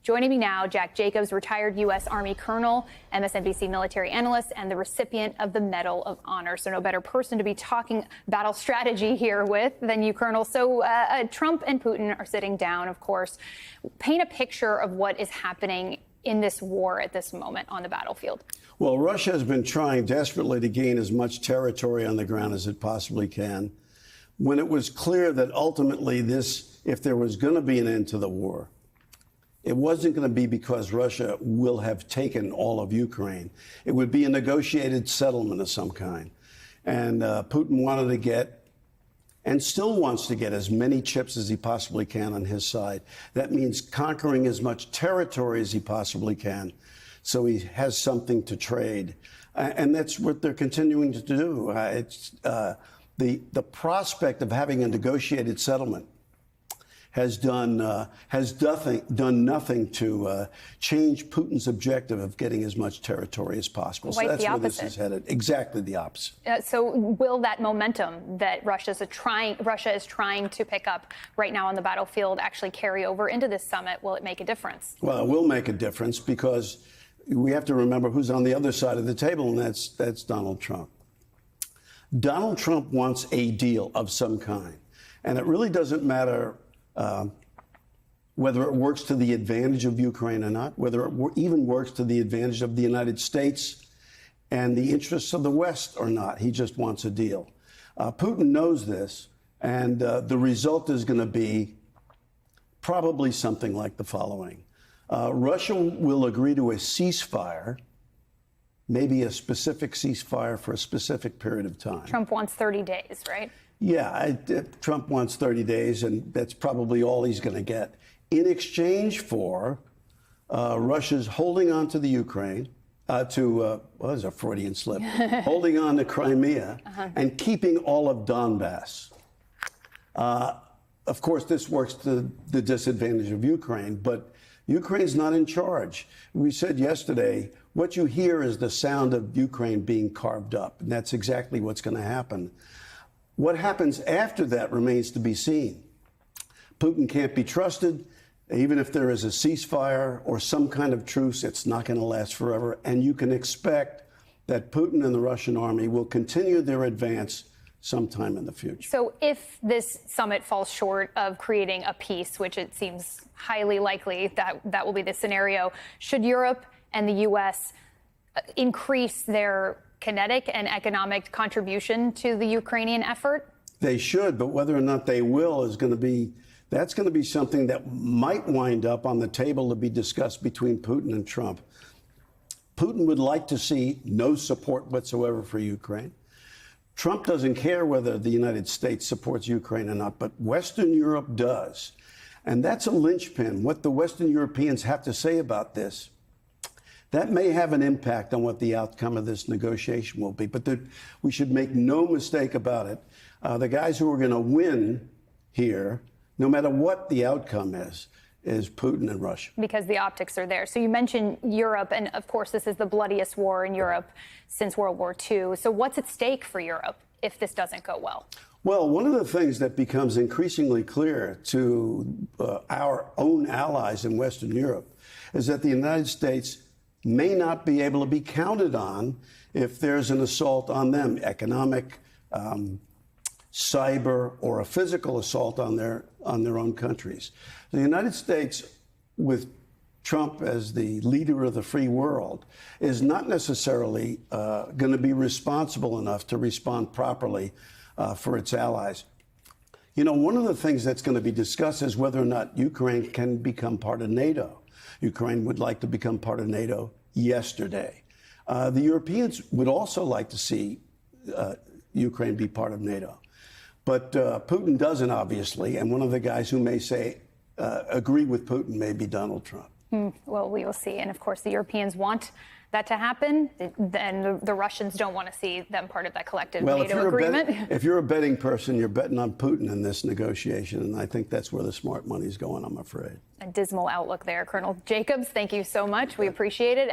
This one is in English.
Joining me now, Jack Jacobs, retired U.S. Army colonel, MSNBC military analyst, and the recipient of the Medal of Honor. So no better person to be talking battle strategy here with than you, Colonel. So Trump and Putin are sitting down, of course. Paint a picture of what is happening in this war at this moment on the battlefield. Well, Russia has been trying desperately to gain as much territory on the ground as it possibly can. When it was clear that ultimately if there was going to be an end to the war, it wasn't going to be because Russia will have taken all of Ukraine. It would be a negotiated settlement of some kind. And Putin wanted to get, and still wants to get, as many chips as he possibly can on his side. That means conquering as much territory as he possibly can, so he has something to trade. And that's what they're continuing to do. The prospect of having a negotiated settlement has done nothing to change Putin's objective of getting as much territory as possible. Quite so that's the where opposite. this is headed. Exactly the opposite. So will that momentum that Russia is trying to pick up right now on the battlefield actually carry over into this summit? Will it make a difference? Well, it will make a difference because we have to remember who's on the other side of the table, and that's Donald Trump. Donald Trump wants a deal of some kind, and it really doesn't matter whether it works to the advantage of Ukraine or not, whether it even works to the advantage of the United States and the interests of the West or not. He just wants a deal. Putin knows this, and the result is going to be probably something like the following. Russia will agree to a ceasefire, maybe a specific ceasefire for a specific period of time. Trump wants 30 days, right? Yeah, Trump wants 30 days, and that's probably all he's going to get. In exchange for Russia's holding on to the Ukraine, what was a Freudian slip, holding on to Crimea, and keeping all of Donbass. Of course, this works to the disadvantage of Ukraine, but Ukraine's not in charge. We said yesterday, what you hear is the sound of Ukraine being carved up, and that's exactly what's going to happen. What happens after that remains to be seen. Putin can't be trusted. Even if there is a ceasefire or some kind of truce, it's not going to last forever. And you can expect that Putin and the Russian army will continue their advance sometime in the future. So if this summit falls short of creating a peace, which it seems highly likely that will be the scenario, should Europe and the U.S. increase their kinetic and economic contribution to the Ukrainian effort? They should, but whether or not they will is going to be, that's going to be something that might wind up on the table to be discussed between Putin and Trump. Putin would like to see no support whatsoever for Ukraine. Trump doesn't care whether the United States supports Ukraine or not, but Western Europe does. And that's a linchpin. What the Western Europeans have to say about this, that may have an impact on what the outcome of this negotiation will be. But we should make no mistake about it. The guys who are going to win here, no matter what the outcome is Putin and Russia. Because the optics are there. So you mentioned Europe, and of course, this is the bloodiest war in Europe since World War II. So what's at stake for Europe if this doesn't go well? Well, one of the things that becomes increasingly clear to our own allies in Western Europe is that the United States may not be able to be counted on if there's an assault on them, economic, cyber, or a physical assault on their own countries. The United States, with Trump as the leader of the free world, is not necessarily going to be responsible enough to respond properly for its allies. You know, one of the things that's going to be discussed is whether or not Ukraine can become part of NATO. Ukraine would like to become part of NATO yesterday. The Europeans would also like to see Ukraine be part of NATO. But Putin doesn't, obviously, and one of the guys who may say agree with Putin may be Donald Trump. Well, we will see. And of course, the Europeans want that to happen, and the Russians don't want to see them part of that collective NATO agreement. If you're a betting person, you're betting on Putin in this negotiation, and I think that's where the smart money's going, I'm afraid. A dismal outlook there. Colonel Jacobs, thank you so much. We appreciate it.